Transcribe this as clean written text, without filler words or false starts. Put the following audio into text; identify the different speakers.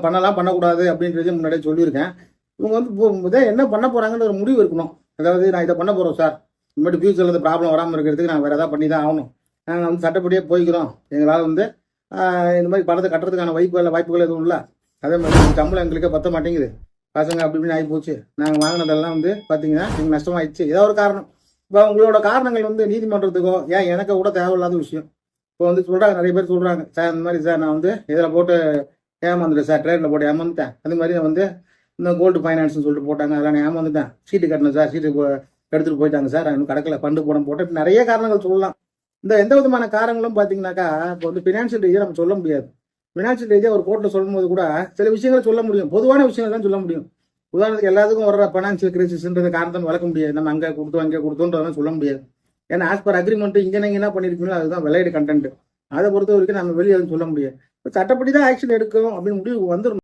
Speaker 1: பண்ணலாம் பண்ணக்கூடாது அப்படின்றதையும் முன்னாடியே சொல்லியிருக்கேன். இவங்க வந்து என்ன பண்ண போகிறாங்கன்ற ஒரு முடிவு இருக்கணும். அதாவது நான் இதை பண்ண போகிறோம் சார், இனிமேட்டு ஃபியூச்சரில் இந்த ப்ராப்ளம் வராமல் இருக்கிறதுக்கு நான் வேறு எதாவது பண்ணி தான் ஆகணும், நாங்கள் வந்து சட்டப்படியே போய்க்கிறோம், எங்களால் வந்து இந்த மாதிரி பணத்தை கட்டுறதுக்கான வாய்ப்புகள் எதுவும் இல்லை, அதே மாதிரி சம்பளம் எங்களுக்கு பற்ற மாட்டேங்குது, பசங்க அப்படி இப்படின்னு ஆகி போச்சு, நாங்கள் வாங்கினதெல்லாம் வந்து பார்த்தீங்கன்னா எங்களுக்கு நஷ்டமாயிடுச்சு, ஏதோ ஒரு காரணம். இப்போ உங்களோட காரணங்கள் வந்து நீதிமன்றத்துக்கோ ஏன் எனக்கு கூட தேவையில்லாத விஷயம். இப்போ வந்து சொல்கிறாங்க, நிறைய பேர் சொல்கிறாங்க, சார் இந்த மாதிரி சார் நான் வந்து இதில் போட்டு ஏமாந்துட்டேன் சார், ட்ரேடில் போட்டு ஏமாந்துட்டேன், அதே மாதிரி வந்து இந்த கோல்டு ஃபைனான்ஸ்னு சொல்லிட்டு போட்டாங்க, அதெல்லாம் நான் ஏமாந்துட்டேன், சீட்டு கட்டணும் சார், சீட்டு எடுத்துகிட்டு போயிட்டாங்க சார், இன்னும் கடக்கல, ஃபண்டு போட்டு நிறைய காரணங்கள் சொல்லலாம். இந்த எந்த விதமான காரணங்களும் பார்த்தீங்கன்னாக்கா இப்போ வந்து ஃபினான்ஷியல் ரீதியாக நம்ம சொல்ல முடியாது. ஃபினான்ஷியல் ரீதியாக ஒரு கோர்ட்டில் சொல்லும்போது கூட சில விஷயங்களை சொல்ல முடியும், பொதுவான விஷயங்கள் தான் சொல்ல முடியும். உதாரணத்துக்கு எல்லாத்துக்கும் வர ஃபினான்ஷியல் கிரைசிஸ்ன்றது காரணத்தை விளக்க முடியாது, நம்ம அங்கே கொடுத்தோம் அங்கே கொடுத்தோன்றதெல்லாம் சொல்ல முடியாது. ஏன்னா ஆஸ் பர் அக்ரிமெண்ட் இங்கே நீங்கள் என்ன பண்ணியிருக்கீங்களோ அதுதான் வெலைடு கண்டென்ட், அதை பொறுத்த வரைக்கும் நம்ம வெளியே எதுவும் சொல்ல முடியாது. இப்போ சட்டப்படி தான் ஆக்ஷன் எடுக்கும் அப்படின்னு முடிவு வந்துடும்.